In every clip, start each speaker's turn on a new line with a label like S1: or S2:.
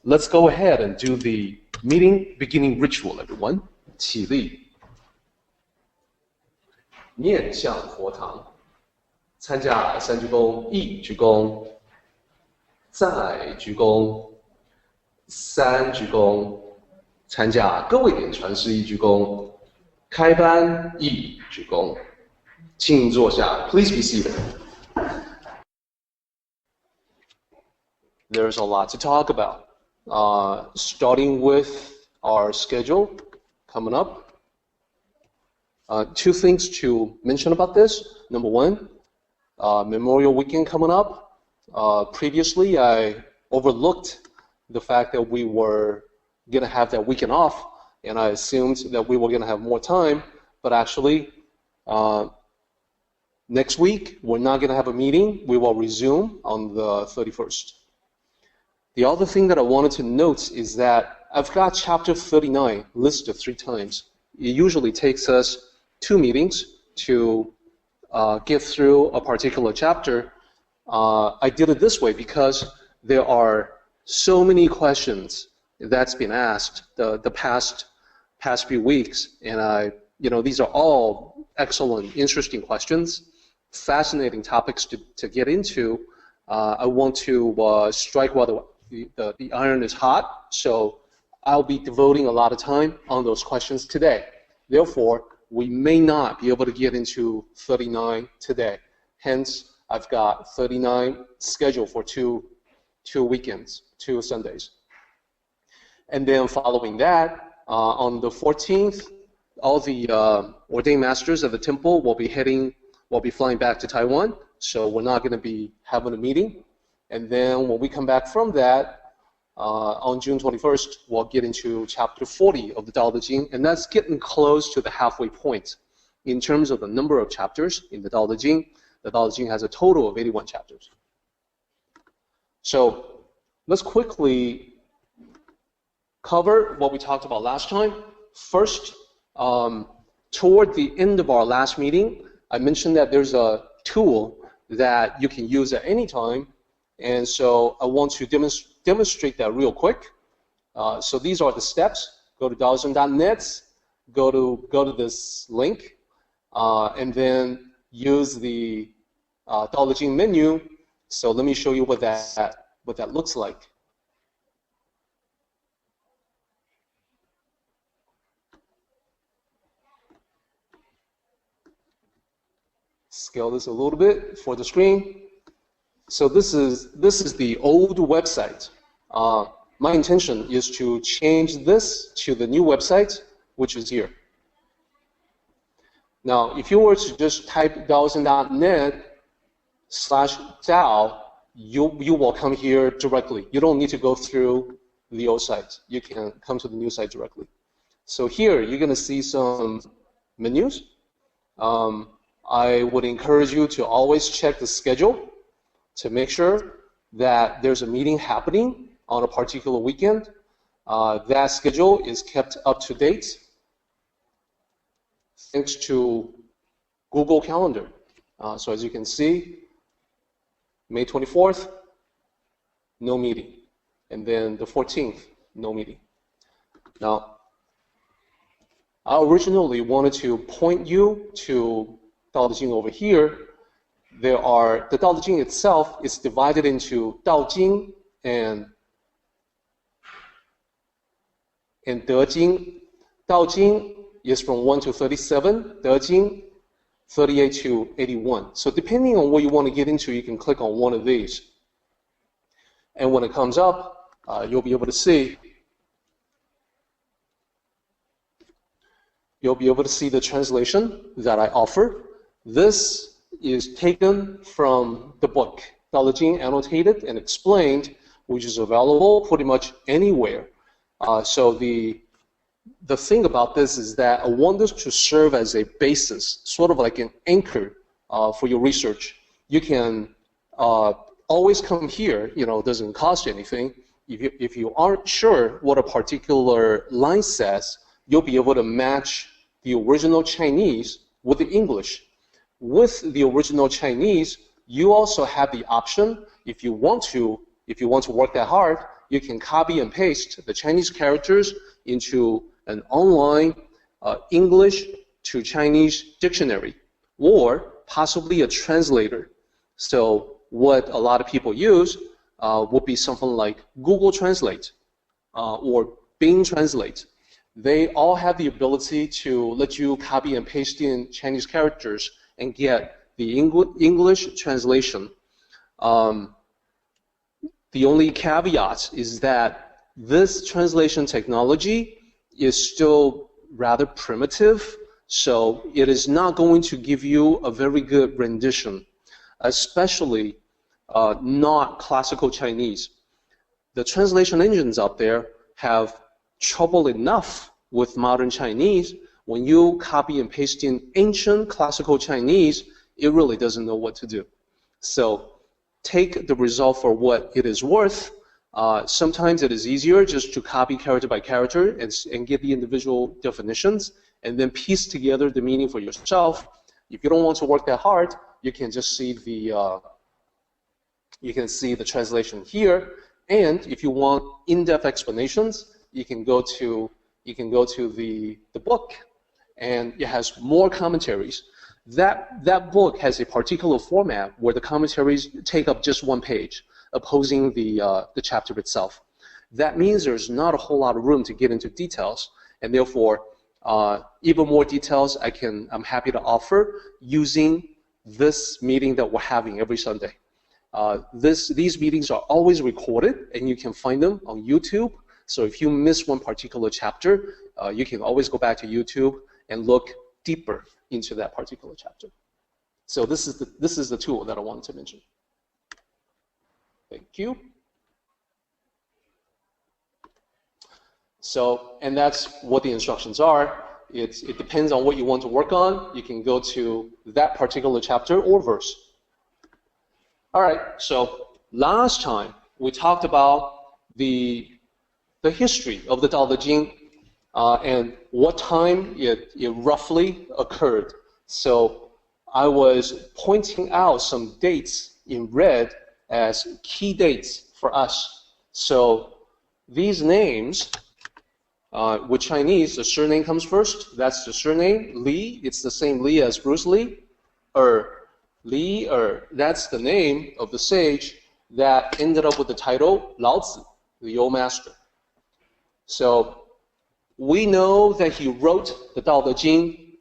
S1: Let's go ahead and do the meeting beginning ritual, everyone. 起立，面向佛堂，参加三鞠躬，一鞠躬，再鞠躬，三鞠躬，参加各位点传师一鞠躬，开班一鞠躬，请坐下。Please be seated. There's a lot to talk about. Starting with our schedule coming up. Two things to mention about this. Number one, Memorial Weekend coming up. Previously, I overlooked the fact that we were going to have that weekend off, and I assumed that we were going to have more time, but actually, next week, we're not going to have a meeting. We will resume on the 31st. The other thing that I wanted to note is that I've got chapter 39 listed 3 times. It usually takes us 2 meetings to get through a particular chapter. I did it this way because there are so many questions that's been asked the past few weeks, and these are all excellent, interesting questions, fascinating topics to get into. I want to strike while the iron is hot, so I'll be devoting a lot of time on those questions today. Therefore, we may not be able to get into 39 today. Hence, I've got 39 scheduled for two weekends, 2 Sundays. And then following that, on the 14th, all the ordained masters of the temple will be flying back to Taiwan, so we're not going to be having a meeting. And then when we come back from that, on June 21st, we'll get into chapter 40 of the Tao Te Ching, and that's getting close to the halfway point. In terms of the number of chapters in the Tao Te Ching, the Tao Te Ching has a total of 81 chapters. So let's quickly cover what we talked about last time. First, toward the end of our last meeting, I mentioned that there's a tool that you can use at any time. And so I want to demonstrate that real quick. So these are the steps. Go to Taoism.net, go to this link, and then use the Tao Te Ching menu. So let me show you what that looks like. Scale this a little bit for the screen. So this is the old website. My intention is to change this to the new website, which is here. Now, if you were to just type Taoism.net/Tao, you will come here directly. You don't need to go through the old site. You can come to the new site directly. So here, you're going to see some menus. I would encourage you to always check the schedule to make sure that there's a meeting happening on a particular weekend. That schedule is kept up to date thanks to Google Calendar. So as you can see, May 24th, no meeting. And then the 14th, no meeting. Now, I originally wanted to point you to Tao Te Ching over here. The Tao Te Ching itself is divided into Tao Jing and De Jing. Tao Jing is from 1 to 37, De Jing 38 to 81. So depending on what you want to get into, you can click on one of these. And when it comes up, you'll be able to see the translation that I offer. This is taken from the book, Tao Te Ching Annotated and Explained, which is available pretty much anywhere. So the thing about this is that I want this to serve as a basis, sort of like an anchor for your research. You can always come here, it doesn't cost you anything. If you aren't sure what a particular line says, you'll be able to match the original Chinese with the English. With the original Chinese, you also have the option, if you want to work that hard, you can copy and paste the Chinese characters into an online English to Chinese dictionary, or possibly a translator. So what a lot of people use would be something like Google Translate or Bing Translate. They all have the ability to let you copy and paste in Chinese characters and get the English translation. The only caveat is that this translation technology is still rather primitive, so it is not going to give you a very good rendition, especially not classical Chinese. The translation engines out there have trouble enough with modern Chinese. When you copy and paste in ancient classical Chinese, it really doesn't know what to do. So take the result for what it is worth. Sometimes it is easier just to copy character by character and get the individual definitions and then piece together the meaning for yourself. If you don't want to work that hard, you can just see the translation here. And if you want in-depth explanations, you can go to the book, and it has more commentaries. That book has a particular format where the commentaries take up just one page, opposing the chapter itself. That means there's not a whole lot of room to get into details, and therefore, even more details I'm happy to offer using this meeting that we're having every Sunday. These meetings are always recorded, and you can find them on YouTube. So if you miss one particular chapter, you can always go back to YouTube and look deeper into that particular chapter. So this is the tool that I wanted to mention. Thank you. So, and that's what the instructions are. It depends on what you want to work on. You can go to that particular chapter or verse. All right, so last time we talked about the history of the Tao Te Ching and what time it roughly occurred. So I was pointing out some dates in red as key dates for us. So these names, with Chinese, the surname comes first. That's the surname. Li, it's the same Li as Bruce Lee. Li, that's the name of the sage that ended up with the title Lao Tzu, the old master. So we know that he wrote the Tao Te Ching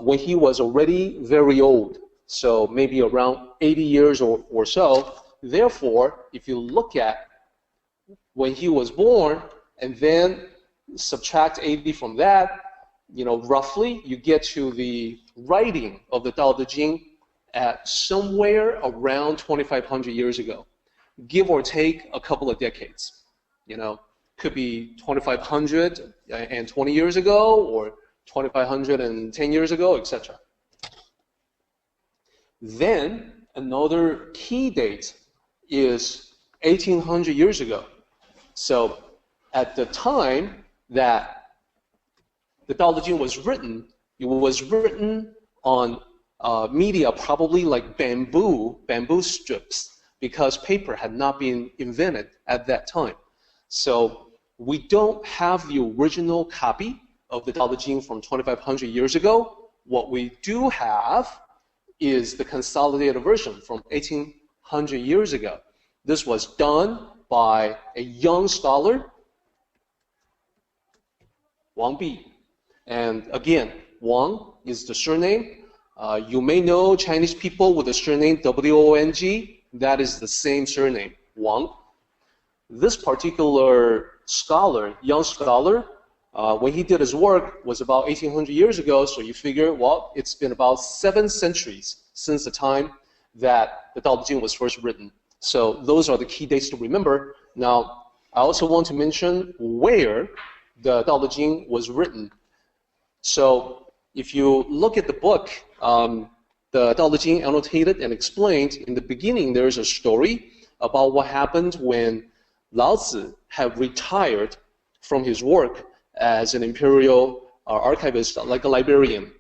S1: when he was already very old, so maybe around 80 years or so. Therefore, if you look at when he was born and then subtract 80 from that, roughly you get to the writing of the Tao Te Ching at somewhere around 2,500 years ago, give or take a couple of decades. Could be 2,520 years ago or 2,510 years ago, etc. Then another key date is 1,800 years ago. So at the time that the Tao Te Ching was written, it was written on media probably like bamboo strips, because paper had not been invented at that time. So we don't have the original copy of the Tao Te Ching from 2,500 years ago. What we do have is the consolidated version from 1,800 years ago. This was done by a young scholar, Wang Bi. And again, Wang is the surname. You may know Chinese people with the surname W-O-N-G. That is the same surname, Wang. This particular scholar, young scholar, when he did his work was about 1,800 years ago, so you figure, well, it's been about 7 centuries since the time that the Tao Te Ching was first written. So those are the key dates to remember. Now, I also want to mention where the Tao Te Ching was written. So if you look at the book, the Tao Te Ching annotated and explained, in the beginning there's a story about what happened when Lao Tzu had retired from his work as an imperial archivist, like a librarian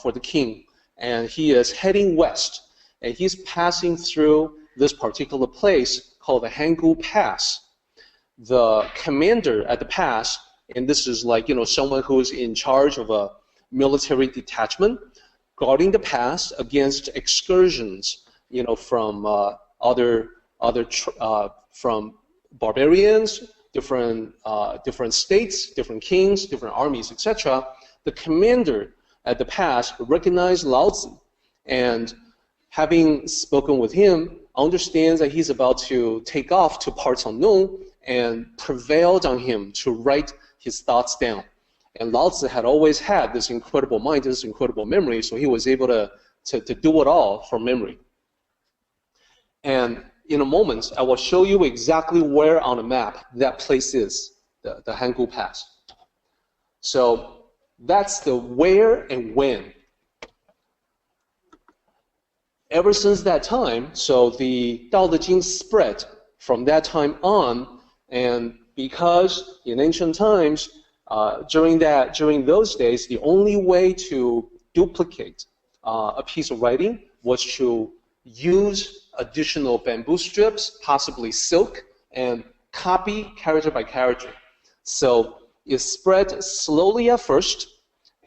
S1: for the king. And he is heading west, and he's passing through this particular place called the Hangu Pass. the commander at the pass, and this is like, someone who's in charge of a military detachment, guarding the pass against excursions, from from barbarians, different states, different kings, different armies, etc. The commander at the pass recognized Lao Tzu, and having spoken with him, understands that he's about to take off to parts unknown, and prevailed on him to write his thoughts down. And Lao Tzu had always had this incredible mind, this incredible memory, so he was able to do it all from memory. And in a moment, I will show you exactly where on the map that place is, the Hangul Pass. So that's the where and when. Ever since that time, so the Tao Te Ching spread from that time on, and because in ancient times, during those days, the only way to duplicate a piece of writing was to use additional bamboo strips, possibly silk, and copy character by character. So it spread slowly at first,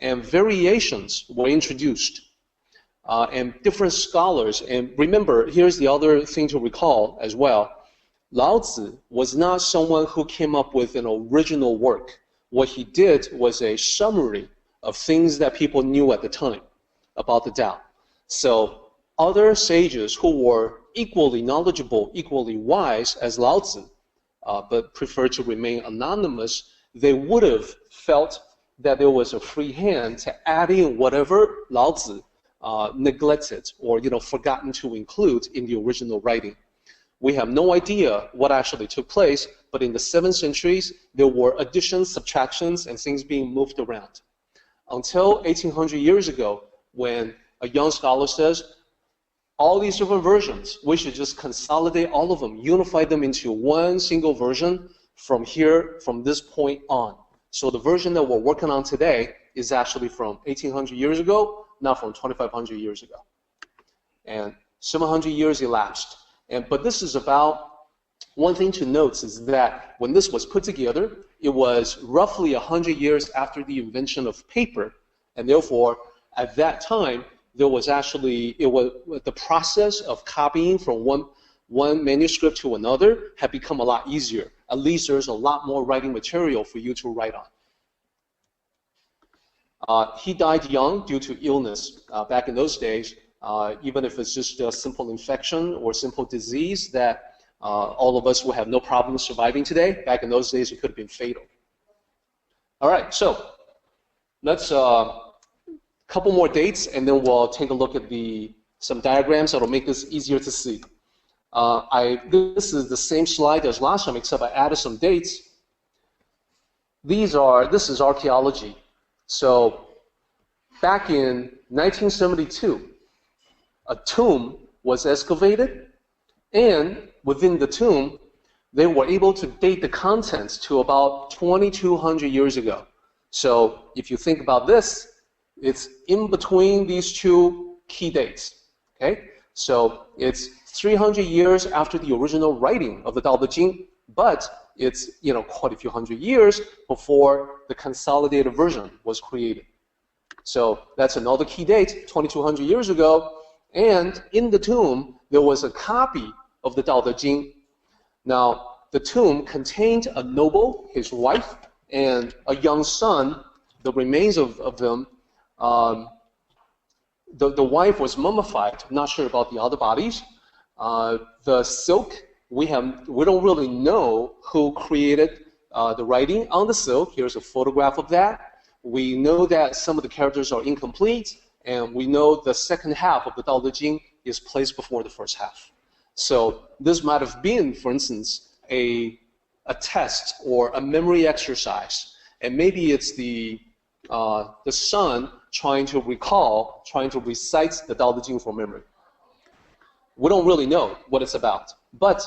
S1: and variations were introduced. And different scholars, and remember, here's the other thing to recall as well. Lao Tzu was not someone who came up with an original work. What he did was a summary of things that people knew at the time about the Tao. So other sages who were equally knowledgeable, equally wise as Lao Tzu, but preferred to remain anonymous, they would have felt that there was a free hand to add in whatever Lao Tzu neglected or forgotten to include in the original writing. We have no idea what actually took place, but in the 7th centuries, there were additions, subtractions, and things being moved around. Until 1800 years ago, when a young scholar says, all these different versions, we should just consolidate all of them, unify them into one single version from this point on. So the version that we're working on today is actually from 1800 years ago, not from 2500 years ago. And 700 years elapsed. But this is about, one thing to note is that when this was put together, it was roughly 100 years after the invention of paper, and therefore, at that time, there was actually, the process of copying from one manuscript to another had become a lot easier. At least there's a lot more writing material for you to write on. He died young due to illness. Back in those days, even if it's just a simple infection or simple disease that all of us will have no problem surviving today, back in those days it could have been fatal. All right, so let's couple more dates, and then we'll take a look at some diagrams that'll make this easier to see. This is the same slide as last time, except I added some dates. This is archaeology. So back in 1972, a tomb was excavated, and within the tomb, they were able to date the contents to about 2,200 years ago. So if you think about this, it's in between these two key dates, okay? So it's 300 years after the original writing of the Tao Te Ching, but it's quite a few hundred years before the consolidated version was created. So that's another key date, 2,200 years ago, and in the tomb there was a copy of the Tao Te Ching. Now the tomb contained a noble, his wife, and a young son. The remains of them. The wife was mummified. I'm not sure about the other bodies. The silk, we don't really know who created the writing on the silk. Here's a photograph of that. We know that some of the characters are incomplete, and we know the second half of the Tao Te Ching is placed before the first half. So this might have been, for instance, a test or a memory exercise, and maybe it's the son trying to recite the Tao Te Ching from memory. We don't really know what it's about, but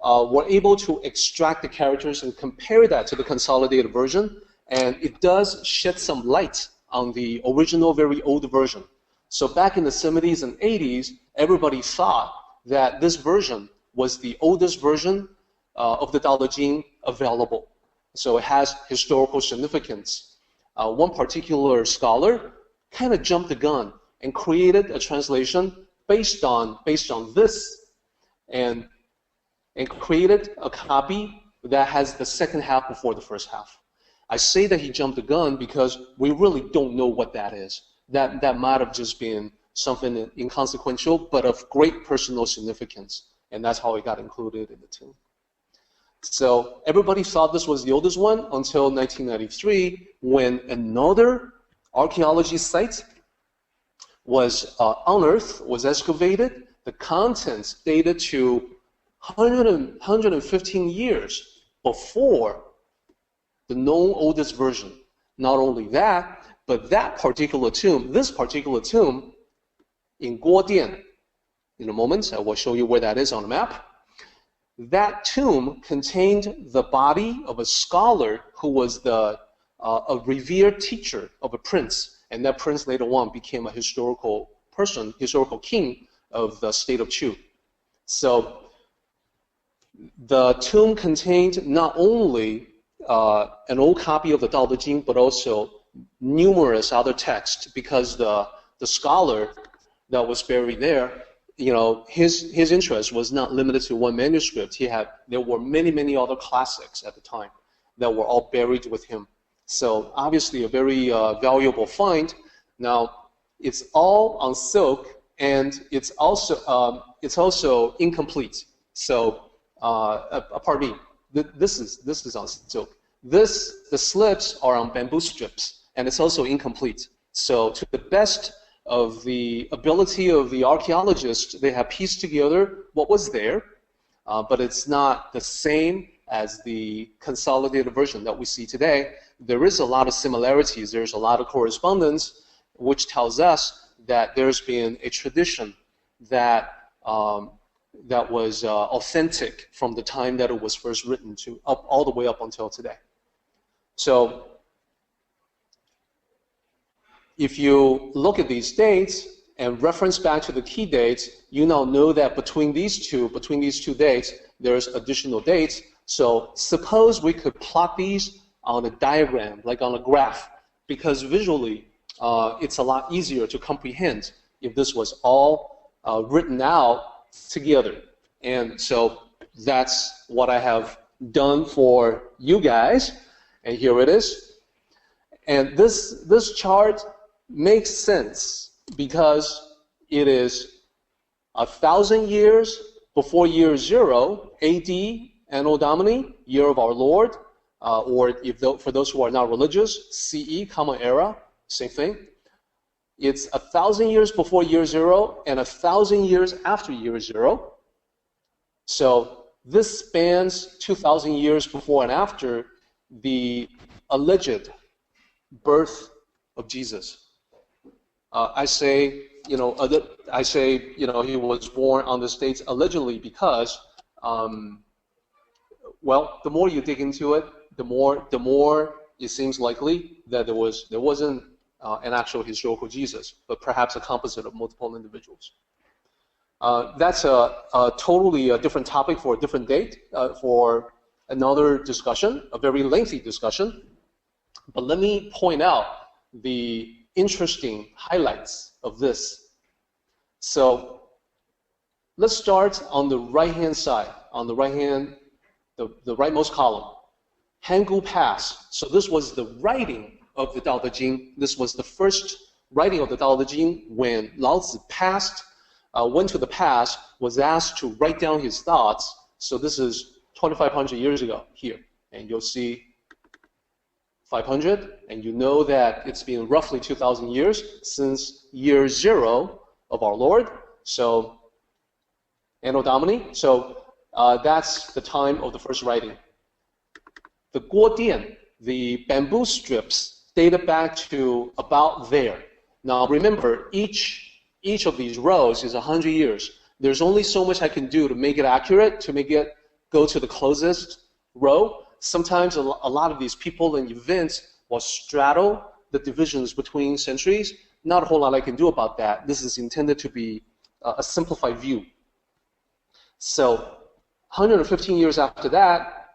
S1: we're able to extract the characters and compare that to the consolidated version, and it does shed some light on the original, very old version. So back in the 70s and 80s, everybody thought that this version was the oldest version of the Tao Te Ching available. So it has historical significance. One particular scholar kind of jumped the gun and created a translation based on this, and created a copy that has the second half before the first half. I say that he jumped the gun because we really don't know what that is. That might have just been something inconsequential, but of great personal significance, and that's how it got included in the tomb. So everybody thought this was the oldest one until 1993, when another archaeology site was unearthed, was excavated. The contents dated to 115 years before the known oldest version. Not only that, but this particular tomb in Guodian, in a moment, I will show you where that is on the map. That tomb contained the body of a scholar who was a revered teacher of a prince, and that prince later on became a historical king of the state of Chu. So the tomb contained not only an old copy of the Tao Te Ching, but also numerous other texts, because the scholar that was buried there, his interest was not limited to one manuscript. There were many other classics at the time that were all buried with him. So obviously a very valuable find. Now it's all on silk, and it's also incomplete. So pardon me, this is on silk. The slips are on bamboo strips, and it's also incomplete. So to the best of the ability of the archaeologists, they have pieced together what was there, but it's not the same as the consolidated version that we see today. There is a lot of similarities. There's a lot of correspondence, which tells us that there's been a tradition that was authentic from the time that it was first written to all the way up until today. So if you look at these dates and reference back to the key dates, you now know that between these two dates, there's additional dates. So suppose we could plot these on a diagram, like on a graph, because visually it's a lot easier to comprehend if this was all written out together. And so that's what I have done for you guys, and here it is. And this chart makes sense because it is 1,000 years before year 0, AD, Anno Domini, year of our Lord, or for those who are not religious, CE, Common Era, same thing. It's 1,000 years before year 0 and 1,000 years after year 0. So this spans 2,000 years before and after the alleged birth of Jesus. I say he was born on the States allegedly because, well, the more you dig into it, the more it seemes likely that there wasn't an actual historical Jesus, but perhaps a composite of multiple individuals. That's a totally different topic for a different date, for another discussion, a very lengthy discussion. But let me point out the interesting highlights of this. So let's start on the right-hand side, on the rightmost column. Hangul Pass. So this was the writing of the Tao Te Ching. This was the first writing of the Tao Te Ching when Lao Tzu went to the pass, was asked to write down his thoughts. So this is 2,500 years ago here. And you'll see 500, and you know that it's been roughly 2,000 years since year 0 of our Lord. So Anno Domini. So that's the time of the first writing. The Guodian, the bamboo strips, dated back to about there. Now remember, each of these rows is 100 years. There's only so much I can do to make it accurate, to make it go to the closest row. Sometimes a lot of these people and events will straddle the divisions between centuries. Not a whole lot I can do about that. This is intended to be a simplified view. So 115 years after that,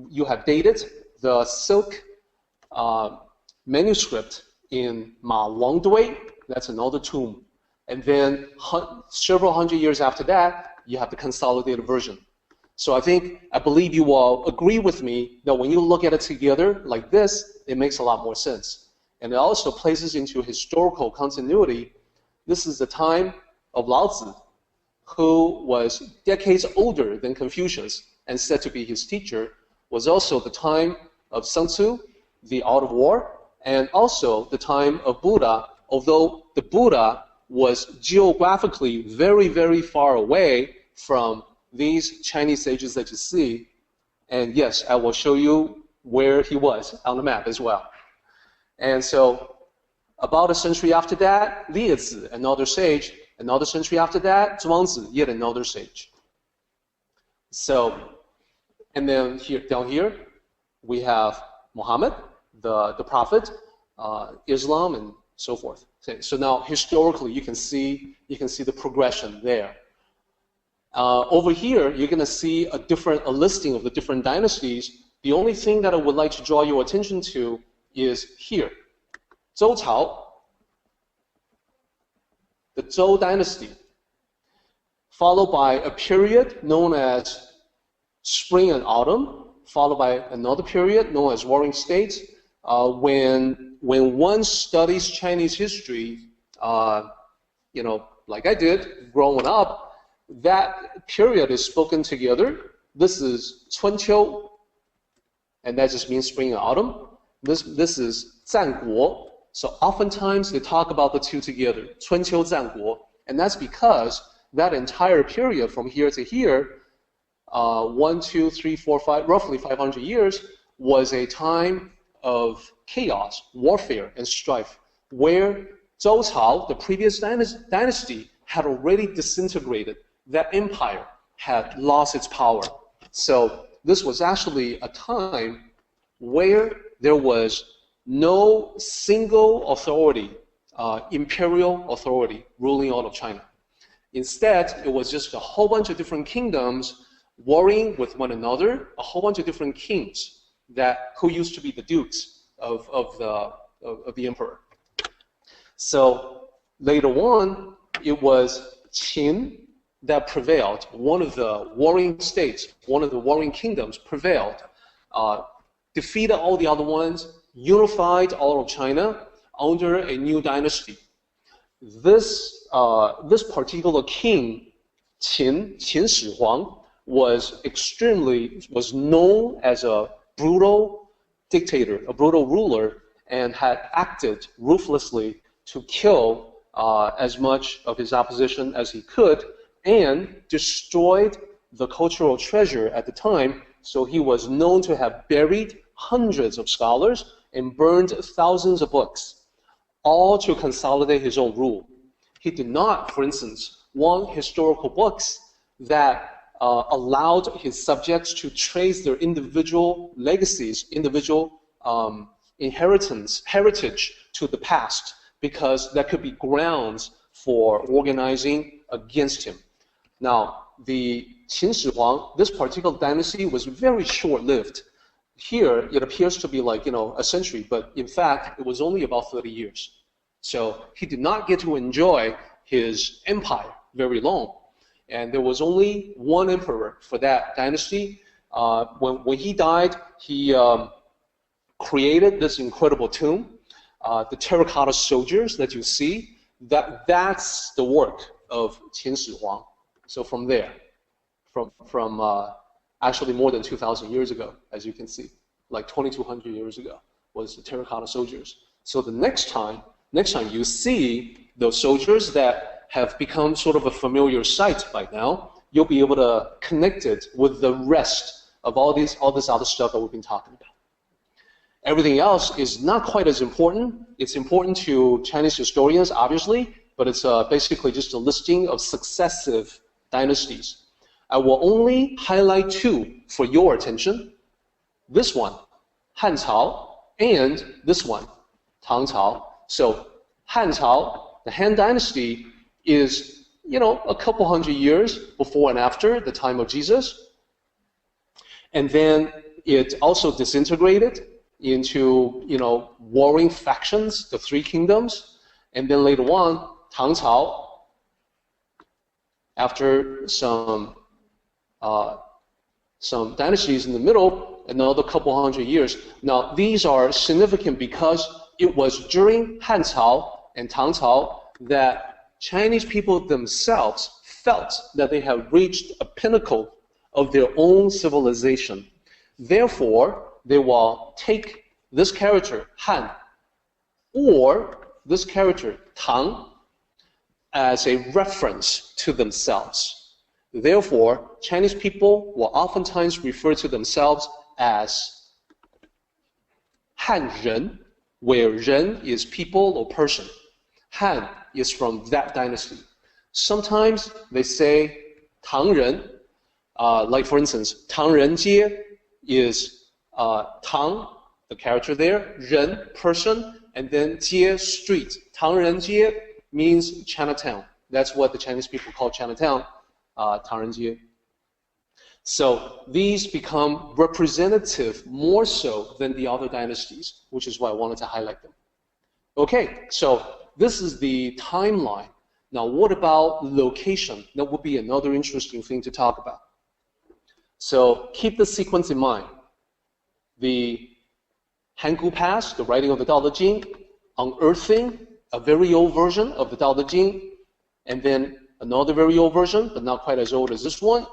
S1: you have dated the silk manuscript in Ma Wangdui. That's another tomb. And then several hundred years after that, you have the consolidated version. So I believe you all agree with me that when you look at it together like this, it makes a lot more sense. And it also places into historical continuity. This is the time of Lao Tzu, who was decades older than Confucius and said to be his teacher, was also the time of Sun Tzu, the Art of War, and also the time of Buddha, although the Buddha was geographically very, very far away from these Chinese sages that you see. And yes, I will show you where he was on the map as well. And so about a century after that, Liezi, another sage. Another century after that, Zhuangzi, yet another sage. So, and then down here, we have Muhammad, the prophet, Islam, and so forth. So now, historically, you can see the progression there. Over here, you're going to see a listing of the different dynasties. The only thing that I would like to draw your attention to is here, Zhou Cao, the Zhou dynasty, followed by a period known as Spring and Autumn, followed by another period known as Warring States. When one studies Chinese history, like I did growing up, that period is spoken together. This is Chunqiu, and that just means spring and autumn. This is Zhanguo. So oftentimes they talk about the two together, Chunqiu Zhanguo, and that's because that entire period from here to here, 1, 2, 3, 4, 5, roughly 500 years, was a time of chaos, warfare, and strife, where Zhou Cao, the previous dynasty, had already disintegrated. That empire had lost its power. So this was actually a time where there was no single authority, imperial authority, ruling all of China. Instead, it was just a whole bunch of different kingdoms warring with one another, a whole bunch of different kings who used to be the dukes of the emperor. So later on, it was Qin that prevailed. One of the warring states, one of the warring kingdoms prevailed, defeated all the other ones, unified all of China under a new dynasty. This particular king, Qin Shi Huang, was known as a brutal dictator, a brutal ruler, and had acted ruthlessly to kill as much of his opposition as he could, and destroyed the cultural treasure at the time. So he was known to have buried hundreds of scholars and burned thousands of books, all to consolidate his own rule. He did not, for instance, want historical books that allowed his subjects to trace their individual legacies, individual heritage to the past, because that could be grounds for organizing against him. Now, the Qin Shi Huang, this particular dynasty was very short-lived. Here, it appears to be like, a century, but in fact, it was only about 30 years. So he did not get to enjoy his empire very long. And there was only one emperor for that dynasty. When he died, he created this incredible tomb. The terracotta soldiers that you see, that's the work of Qin Shi Huang. So from there, from actually more than 2,000 years ago, as you can see, like 2,200 years ago, was the terracotta soldiers. So the next time you see those soldiers that have become sort of a familiar sight by now, you'll be able to connect it with the rest of all this other stuff that we've been talking about. Everything else is not quite as important. It's important to Chinese historians, obviously, but it's basically just a listing of successive dynasties. I will only highlight two for your attention. This one, Han Cao, and this one, Tang Cao. So Han Cao, the Han dynasty, is a couple hundred years before and after the time of Jesus. And then it also disintegrated into, warring factions, the three kingdoms. And then later on, Tang Cao, after some dynasties in the middle, another couple hundred years. Now, these are significant because it was during Han Cao and Tang Cao that Chinese people themselves felt that they had reached a pinnacle of their own civilization. Therefore, they will take this character, Han, or this character, Tang, as a reference to themselves. Therefore, Chinese people will oftentimes refer to themselves as Han Ren, where Ren is people or person. Han is from that dynasty. Sometimes they say Tang Ren, like for instance, Tang Ren Jie is Tang, the character there, Ren, person, and then Jie, street. Tang Ren Jie means Chinatown. That's what the Chinese people call Chinatown, Tang Ren Jie. So these become representative more so than the other dynasties, which is why I wanted to highlight them. Okay, so this is the timeline. Now, what about location? That would be another interesting thing to talk about. So keep the sequence in mind. The Hangu Pass, the writing of the Tao Te Ching, unearthing a very old version of the Tao Te Ching, and then another very old version, but not quite as old as this one,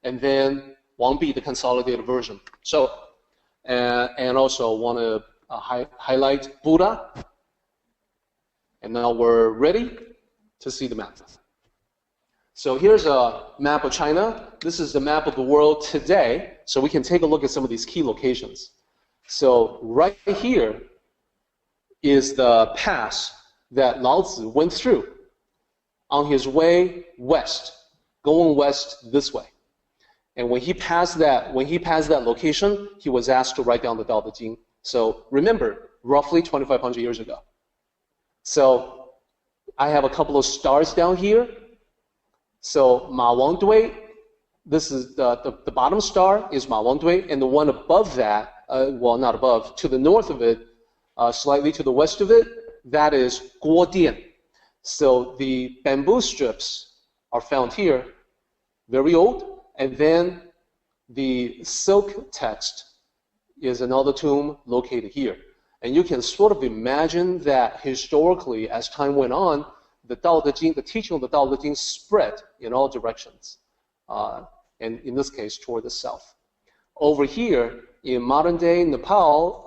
S1: and then Wang Bi, the consolidated version. So, and also want to highlight Buddha. And now we're ready to see the map. So here's a map of China. This is the map of the world today. So we can take a look at some of these key locations. So right here is the pass that Lao Tzu went through on his way west, going west this way. And when he passed that location, he was asked to write down the Tao Te Ching. So remember, roughly 2,500 years ago. So I have a couple of stars down here. So Ma Wangdui, this is the bottom star is Ma Wangdui, and the one above that, well, not above, to the north of it, slightly to the west of it, that is Guo Dian. So the bamboo strips are found here, very old. And then the silk text is another tomb located here. And you can sort of imagine that historically, as time went on, the Tao Te Ching, the teaching of the Tao Te Ching spread in all directions, and in this case, toward the south. Over here, in modern-day Nepal,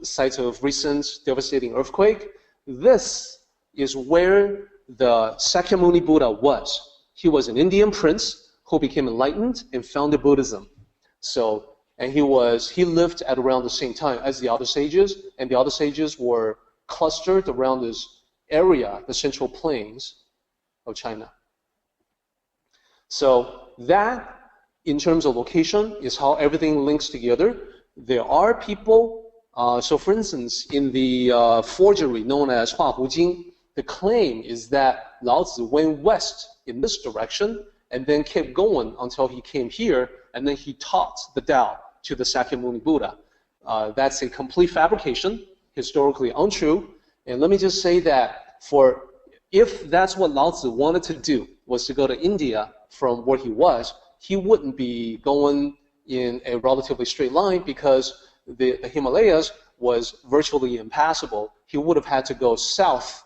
S1: sites of recent devastating earthquake, this is where the Sakyamuni Buddha was. He was an Indian prince who became enlightened and founded Buddhism. So, and he lived at around the same time as the other sages, and the other sages were clustered around this area, the central plains of China. So that, in terms of location, is how everything links together. There are people, so for instance, in the forgery known as Hua Hu Jing, the claim is that Lao Tzu went west in this direction and then kept going until he came here, and then he taught the Tao to the Sakyamuni Buddha. That's a complete fabrication, historically untrue. And let me just say that if that's what Lao Tzu wanted to do, was to go to India from where he was, he wouldn't be going in a relatively straight line because the Himalayas was virtually impassable. He would have had to go south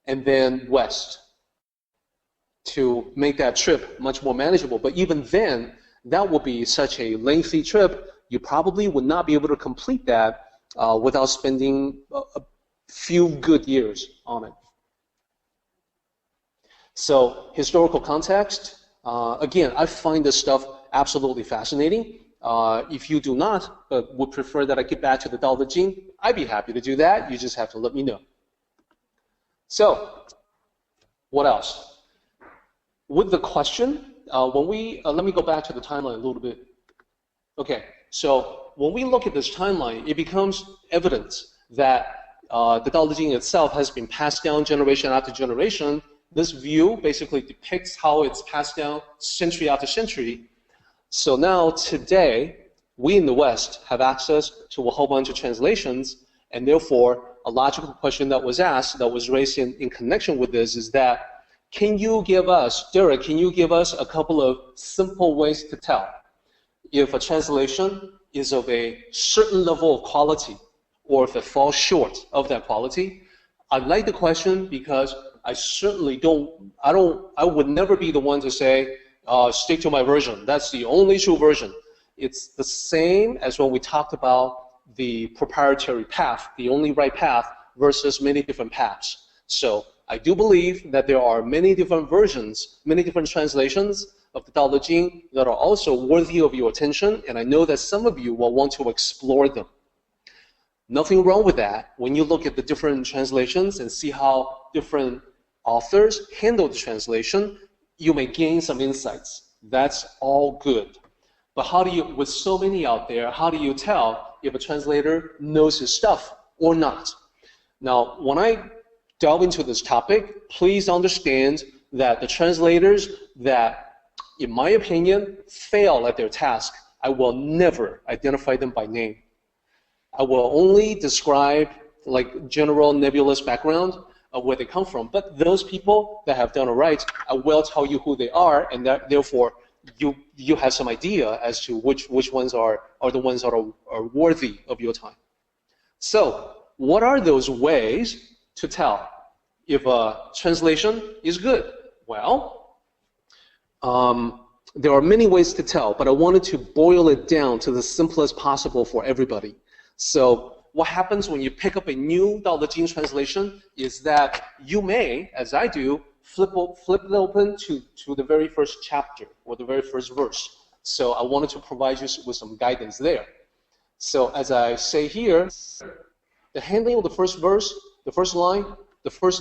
S1: and then west to make that trip much more manageable. But even then, that would be such a lengthy trip, you probably would not be able to complete that without spending a few good years on it. So, historical context, again, I find this stuff absolutely fascinating. If you do not, but would prefer that I get back to the Tao Te Ching, I'd be happy to do that. You just have to let me know. So, what else? With the question, let me go back to the timeline a little bit. Okay, so when we look at this timeline, it becomes evident that the Tao Te Ching itself has been passed down generation after generation, This view basically depicts how it's passed down century after century. So now today, we in the West have access to a whole bunch of translations, and therefore a logical question that was asked, that was raised in connection with this, is that can you give us, Derek, can you give us a couple of simple ways to tell if a translation is of a certain level of quality or if it falls short of that quality? I like the question because I certainly I would never be the one to say, stick to my version. That's the only true version. It's the same as when we talked about the proprietary path, the only right path versus many different paths. So I do believe that there are many different versions, many different translations of the Tao Te Ching that are also worthy of your attention, and I know that some of you will want to explore them. Nothing wrong with that when you look at the different translations and see how different authors handle the translation, you may gain some insights. That's all good. But how do you, with so many out there, how do you tell if a translator knows his stuff or not? Now, when I delve into this topic, please understand that the translators that, in my opinion, fail at their task, I will never identify them by name. I will only describe like general nebulous background of where they come from. But those people that have done it right, I will tell you who they are, and that, therefore you have some idea as to which ones are the ones that are worthy of your time. So what are those ways to tell if a translation is good? Well, there are many ways to tell, but I wanted to boil it down to the simplest possible for everybody. So what happens when you pick up a new Tao Te Ching translation is that you may, as I do, flip it open to the very first chapter or the very first verse. So I wanted to provide you with some guidance there. So as I say here, the handling of the first verse, the first line of the first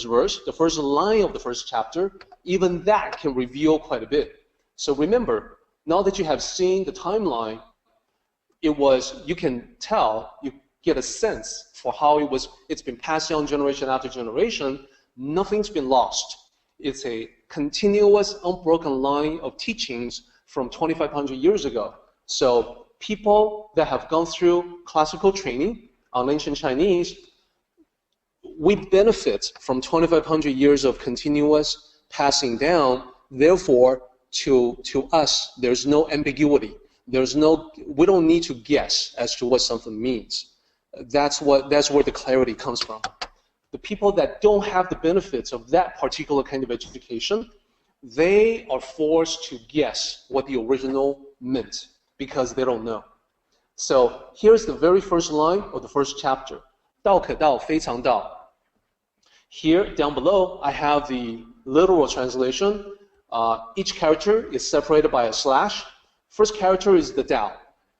S1: verse, the first line of the first chapter, even that can reveal quite a bit. So remember, now that you have seen the timeline, you can tell, you get a sense for how it's been passed down generation after generation. Nothing's been lost. It's a continuous, unbroken line of teachings from 2,500 years ago. So people that have gone through classical training on ancient Chinese, we benefit from 2,500 years of continuous passing down. Therefore, to us, there's no ambiguity. We don't need to guess as to what something means. That's where the clarity comes from. The people that don't have the benefits of that particular kind of education, they are forced to guess what the original meant because they don't know. So here's the very first line of the first chapter. 道可道，非常道. Here, down below, I have the literal translation. Each character is separated by a slash. First character is the Tao.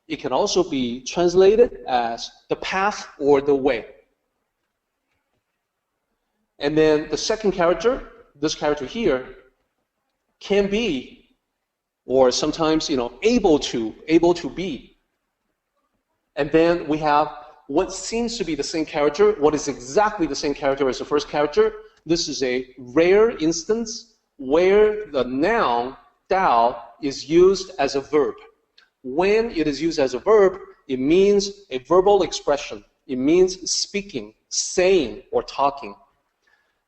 S1: It can also be translated as the path or the way. And then the second character, this character here, can be, or sometimes able to be. And then we have what seems to be the same character, what is exactly the same character as the first character. This is a rare instance where the noun Tao is used as a verb. When it is used as a verb, it means a verbal expression. It means speaking, saying, or talking.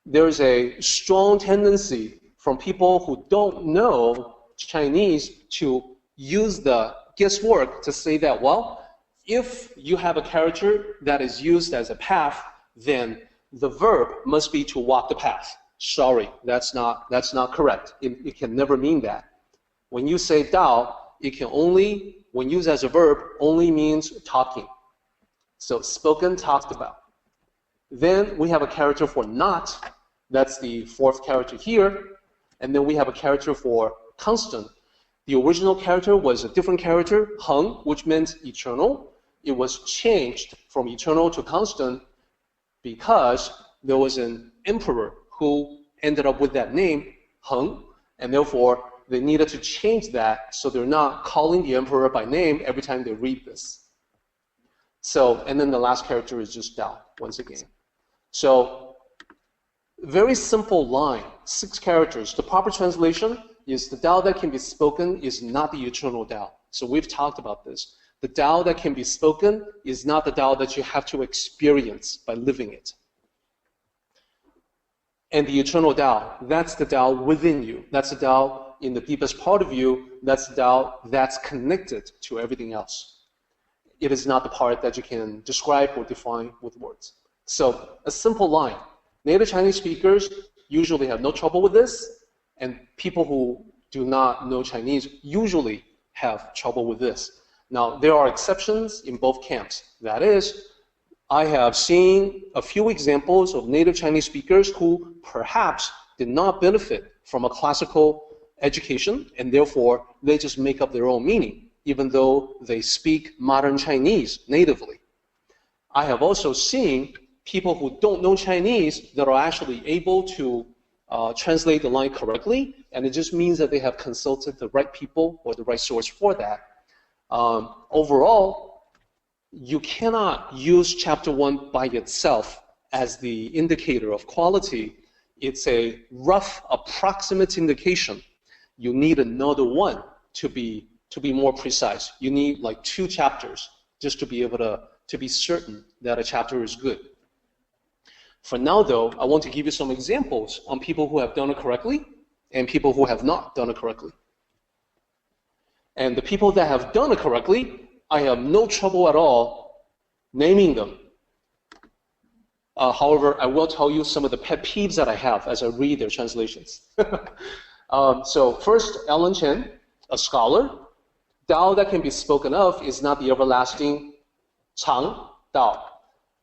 S1: There's a strong tendency from people who don't know Chinese to use the guesswork to say that, well, if you have a character that is used as a path, then the verb must be to walk the path. Sorry, that's not correct. It can never mean that. When you say Tao, it can only, when used as a verb, only means talking. So spoken, talked about. Then we have a character for not. That's the fourth character here. And then we have a character for constant. The original character was a different character, Heng, which meant eternal. It was changed from eternal to constant because there was an emperor who ended up with that name, Heng, and therefore they needed to change that so they're not calling the emperor by name every time they read this. So, and then the last character is just Tao, once again. So Very simple line, 6 characters. The proper translation is the Tao that can be spoken is not the eternal Tao. So we've talked about this. The Tao that can be spoken is not the Tao that you have to experience by living it. And the eternal Tao, that's the Tao within you. That's the Tao in the deepest part of you. That's the Tao that's connected to everything else. It is not the part that you can describe or define with words. So a simple line. Native Chinese speakers usually have no trouble with this, and people who do not know Chinese usually have trouble with this. Now, there are exceptions in both camps. That is, I have seen a few examples of native Chinese speakers who perhaps did not benefit from a classical education, and therefore they just make up their own meaning, even though they speak modern Chinese natively. I have also seen people who don't know Chinese that are actually able to translate the line correctly, and it just means that they have consulted the right people or the right source for that. Overall, you cannot use chapter 1 by itself as the indicator of quality. It's a rough, approximate indication. You need another one to be more precise. You need like 2 chapters just to be able to be certain that a chapter is good. For now, though, I want to give you some examples on people who have done it correctly and people who have not done it correctly. And the people that have done it correctly, I have no trouble at all naming them. However, I will tell you some of the pet peeves that I have as I read their translations. So first, Ellen Chen, a scholar. Tao that can be spoken of is not the everlasting Chang Tao.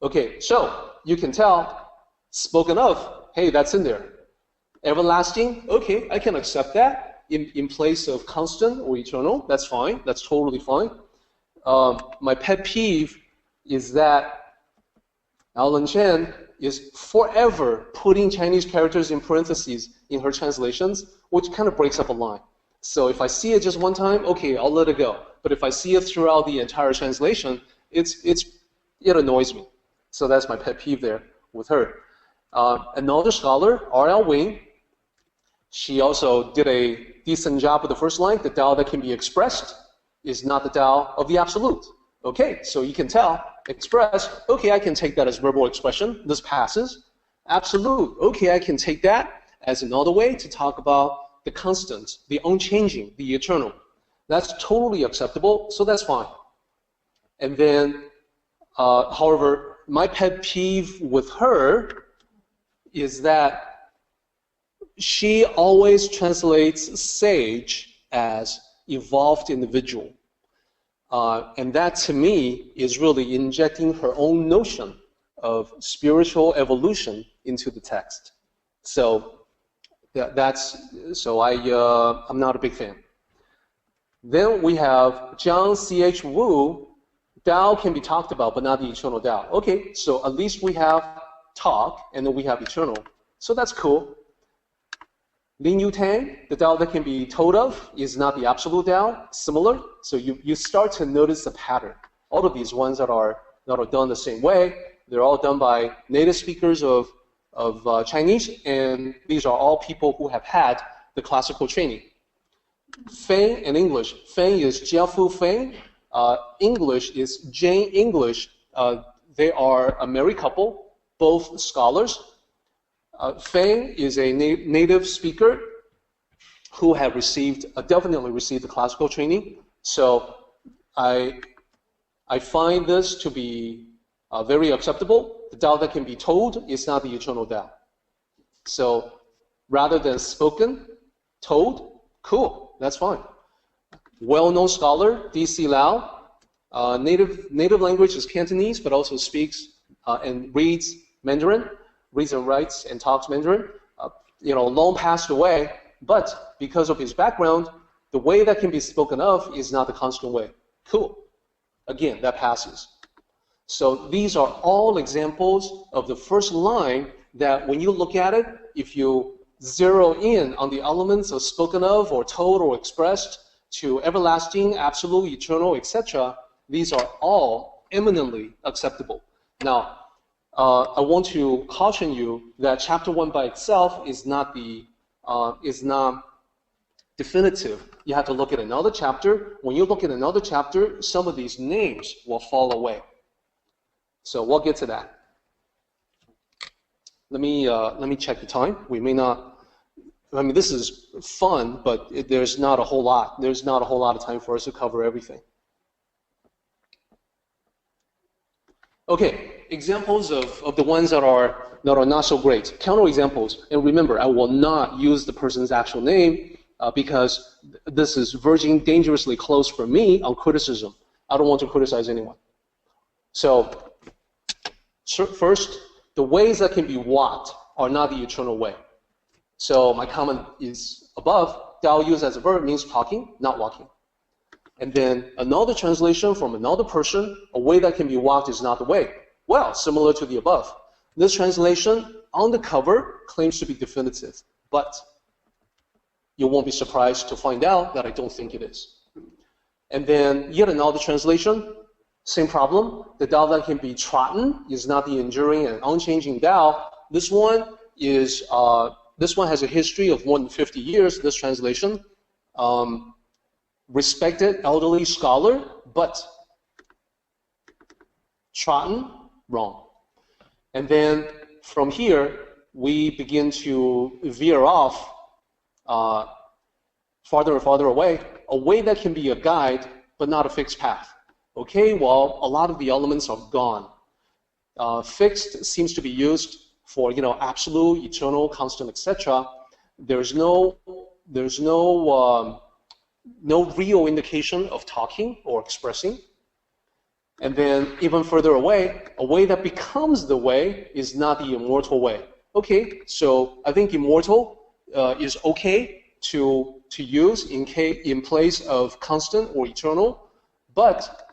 S1: Okay, so you can tell, spoken of, hey, that's in there. Everlasting, okay, I can accept that in place of constant or eternal. That's fine. That's totally fine. My pet peeve is that Ellen Chen is forever putting Chinese characters in parentheses in her translations, which kind of breaks up a line. So if I see it just one time, okay, I'll let it go. But if I see it throughout the entire translation, it annoys me. So that's my pet peeve there with her. Another scholar, R.L. Wing, she also did a decent job with the first line. The Tao that can be expressed is not the Tao of the absolute. Okay, so you can tell, express, okay, I can take that as verbal expression. This passes. Absolute, okay, I can take that as another way to talk about the constant, the unchanging, the eternal. That's totally acceptable, so that's fine. And then, however, my pet peeve with her is that she always translates sage as evolved individual. And that, to me, is really injecting her own notion of spiritual evolution into the text. So I'm not a big fan. Then we have John C.H. Wu. Tao can be talked about, but not the eternal Tao. Okay, so at least we have talk, and then we have eternal. So that's cool. Lin Yu Tang, the Tao that can be told of is not the absolute Tao. Similar. So you start to notice the pattern. All of these ones that are done the same way, they're all done by native speakers of Chinese, and these are all people who have had the classical training. Feng and English. Feng is Jiafu Feng. English is Jane English. They are a married couple, both scholars. Feng is a native speaker who have definitely received the classical training. So I find this to be very acceptable. The Tao that can be told is not the eternal Tao. So rather than spoken, told, cool, that's fine. Well-known scholar, D.C. Lau, native language is Cantonese, but also speaks and reads Mandarin, reads and writes and talks Mandarin. Long passed away, but because of his background, the way that can be spoken of is not the constant way. Cool. Again, that passes. So these are all examples of the first line that when you look at it, if you zero in on the elements of spoken of or told or expressed to everlasting, absolute, eternal, etc., these are all eminently acceptable. Now, I want to caution you that chapter 1 by itself is not definitive. You have to look at another chapter. When you look at another chapter, some of these names will fall away. So we'll get to that. Let me check the time. We may not. I mean, this is fun, but there's not a whole lot. There's not a whole lot of time for us to cover everything. Okay, examples of the ones that are not so great. Counterexamples, and remember, I will not use the person's actual name because this is verging dangerously close for me on criticism. I don't want to criticize anyone. So first, the ways that can be walked are not the eternal way. So my comment is above. Dao used as a verb means talking, not walking. And then another translation from another person, a way that can be walked is not the way. Well, similar to the above. This translation on the cover claims to be definitive, but you won't be surprised to find out that I don't think it is. And then yet another translation, same problem. The Dao that can be trodden is not the enduring and unchanging Dao. This one has a history of more than 50 years, this translation. Respected elderly scholar, but trodden, wrong. And then from here, we begin to veer off farther and farther away, a way that can be a guide, but not a fixed path. Okay, well, a lot of the elements are gone. Fixed seems to be used for, absolute, eternal, constant, etc. There's no real indication of talking or expressing. And then even further away, a way that becomes the way is not the immortal way. Okay, so I think immortal is okay to use in place of constant or eternal, but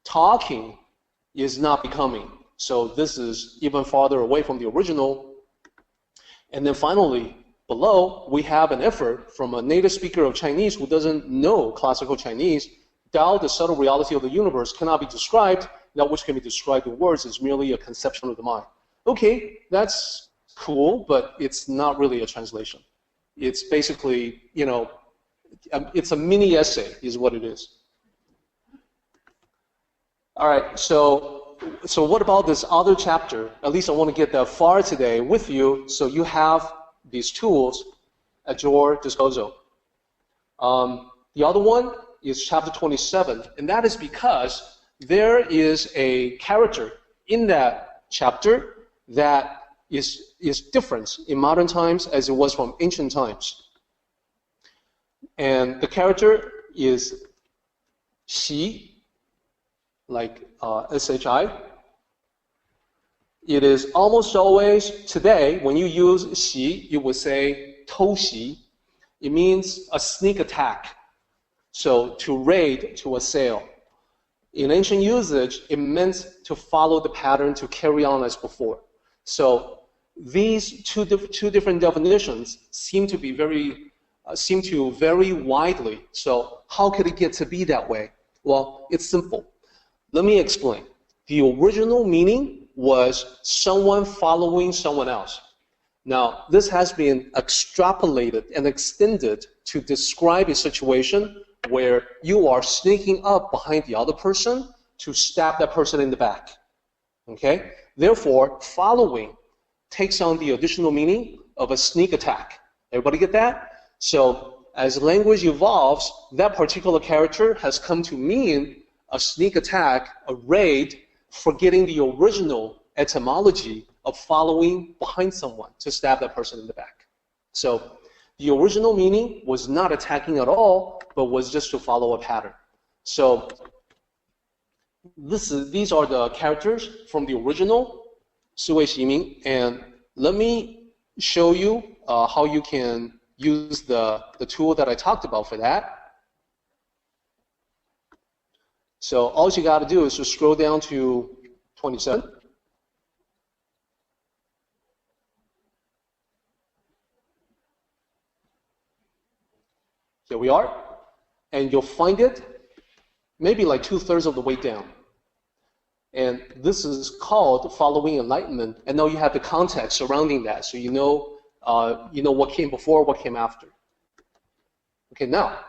S1: talking is not becoming. So this is even farther away from the original. And then finally, below, we have an effort from a native speaker of Chinese who doesn't know classical Chinese. Tao, the subtle reality of the universe, cannot be described. That which can be described in words is merely a conception of the mind. Okay, that's cool, but it's not really a translation. It's basically, it's a mini essay is what it is. All right, so what about this other chapter? At least I want to get that far today with you, so you have these tools at your disposal. The other one is chapter 27, and that is because there is a character in that chapter that is different in modern times as it was from ancient times. And the character is Xi, like SHI. It is almost always today, when you use Xi, you would say Tou Xi. It means a sneak attack. So to raid, to assail. In ancient usage, it meant to follow the pattern, to carry on as before. So these two different definitions seem to vary widely. So how could it get to be that way? Well, it's simple. Let me explain. The original meaning was someone following someone else. Now, this has been extrapolated and extended to describe a situation where you are sneaking up behind the other person to stab that person in the back. Okay? Therefore, following takes on the additional meaning of a sneak attack. Everybody get that? So, as language evolves, that particular character has come to mean a sneak attack, a raid, forgetting the original etymology of following behind someone to stab that person in the back. So the original meaning was not attacking at all, but was just to follow a pattern. So these are the characters from the original Siwei Ximing, and let me show you how you can use the tool that I talked about for that. So all you got to do is just scroll down to 27. Here we are. And you'll find it maybe like 2/3 of the way down. And this is called following enlightenment. And now you have the context surrounding that, so you know what came before, what came after. Okay, now,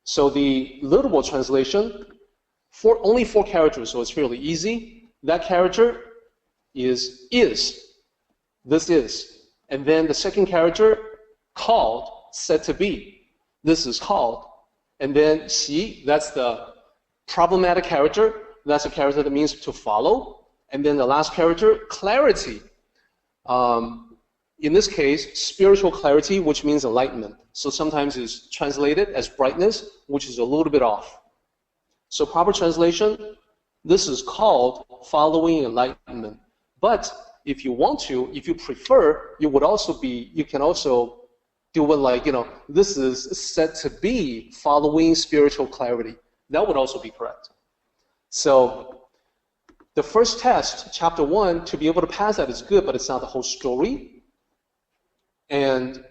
S1: so the literal translation, only 4 characters, so it's fairly easy. That character is. This is. And then the second character, called, said to be. This is called. And then xi, that's the problematic character. That's a character that means to follow. And then the last character, clarity. In this case, spiritual clarity, which means enlightenment. So sometimes it's translated as brightness, which is a little bit off. So proper translation, this is called following enlightenment. But if you want to, if you prefer, you can also do it like, this is said to be following spiritual clarity. That would also be correct. So the first test, chapter 1, to be able to pass that is good, but it's not the whole story. And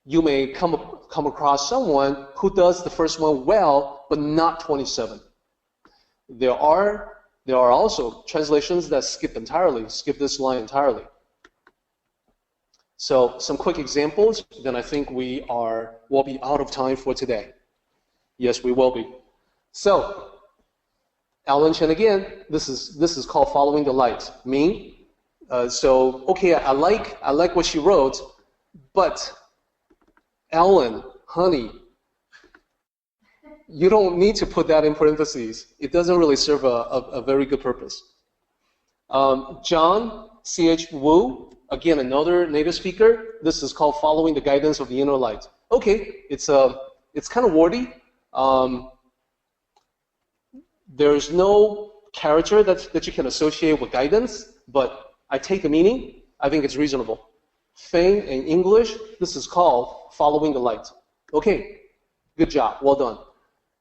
S1: you may come across someone who does the first one well, but not 27. There are also translations that skip this line entirely. So some quick examples, then I think we'll be out of time for today. Yes, we will be. So, Alan Chen again, this is called following the light. Ming, okay, I like what she wrote, but Alan, honey, you don't need to put that in parentheses. It doesn't really serve a very good purpose. John C.H. Wu, again, another native speaker. This is called following the guidance of the inner light. Okay, it's kind of wordy. There's no character that you can associate with guidance, but I take the meaning. I think it's reasonable. Feng in English, this is called following the light. Okay, good job, well done.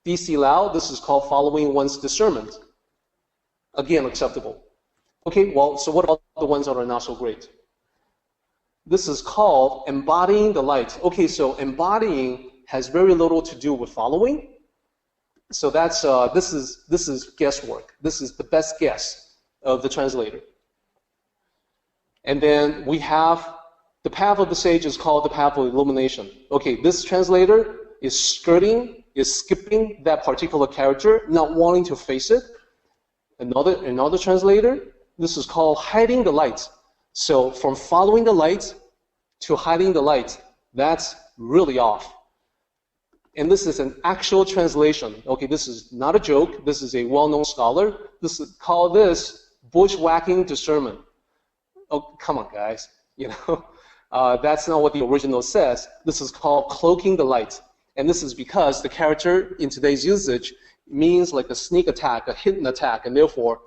S1: D.C. Lau, this is called following one's discernment. Again, acceptable. Okay, well, so what about the ones that are not so great? This is called embodying the light. Okay, so embodying has very little to do with following. So that's this is guesswork. This is the best guess of the translator. And then we have the path of the sage is called the path of illumination. Okay, this translator is skipping that particular character, not wanting to face it. Another translator, this is called hiding the light. So from following the light to hiding the light, that's really off. And this is an actual translation. Okay, this is not a joke. This is a well-known scholar. Call this bushwhacking discernment. Oh, come on, guys. That's not what the original says. This is called cloaking the light. And this is because the character in today's usage means like a sneak attack, a hidden attack, and therefore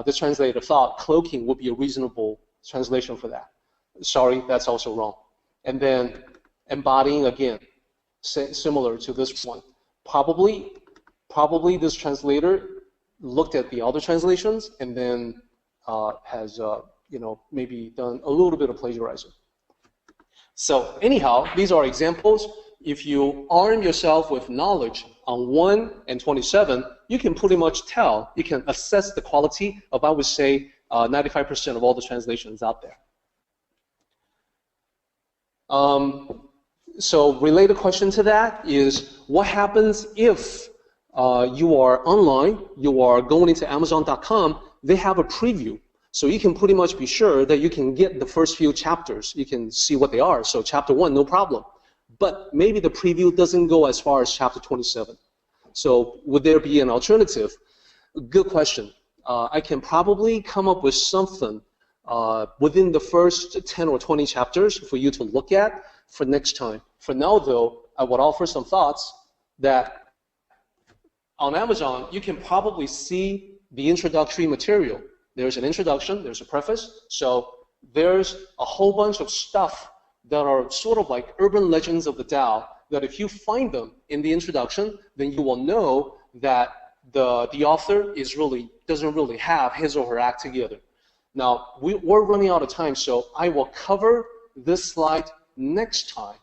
S1: the translator thought cloaking would be a reasonable translation for that. Sorry, that's also wrong. And then embodying again, similar to this one. Probably this translator looked at the other translations and then has maybe done a little bit of plagiarizing. So anyhow, these are examples. If you arm yourself with knowledge on 1 and 27, you can pretty much tell, you can assess the quality of, I would say, 95% of all the translations out there. So related question to that is, what happens if you are online, you are going into Amazon.com, they have a preview. So you can pretty much be sure that you can get the first few chapters. You can see what they are. So chapter 1, no problem. But maybe the preview doesn't go as far as chapter 27. So would there be an alternative? Good question. I can probably come up with something within the first 10 or 20 chapters for you to look at for next time. For now, though, I would offer some thoughts that on Amazon, you can probably see the introductory material. There's an introduction, there's a preface, so there's a whole bunch of stuff that are sort of like urban legends of the Tao, that if you find them in the introduction, then you will know that the author doesn't really have his or her act together. Now, we're running out of time, so I will cover this slide next time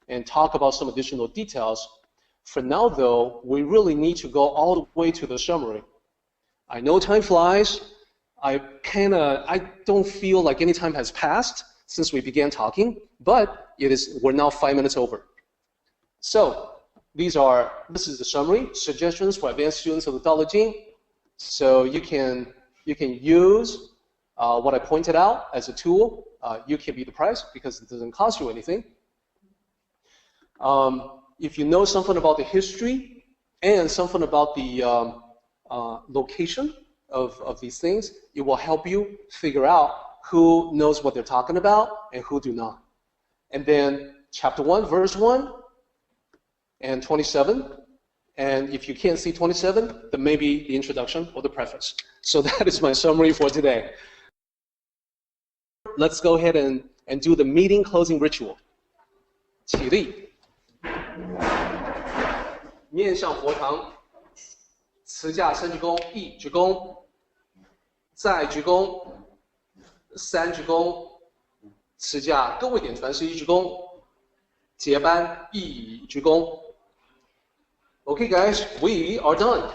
S1: and talk about some additional details. For now, though, we really need to go all the way to the summary. I know time flies. I don't feel like any time has passed since we began talking, but we're now 5 minutes over. So this is the summary, suggestions for advanced students of the Taoijing. So you can use what I pointed out as a tool. You can be the price because it doesn't cost you anything. If you know something about the history and something about the location of these things, it will help you figure out who knows what they're talking about and who do not. And then chapter 1, verse 1 and 27. And if you can't see 27, then maybe the introduction or the preface. So that is my summary for today. Let's go ahead and do the meeting closing ritual. 起立，面向佛堂，持架三鞠躬，一鞠躬，再鞠躬，三鞠躬，持架各位点传是一鞠躬，结班一鞠躬。Okay, guys, we are done.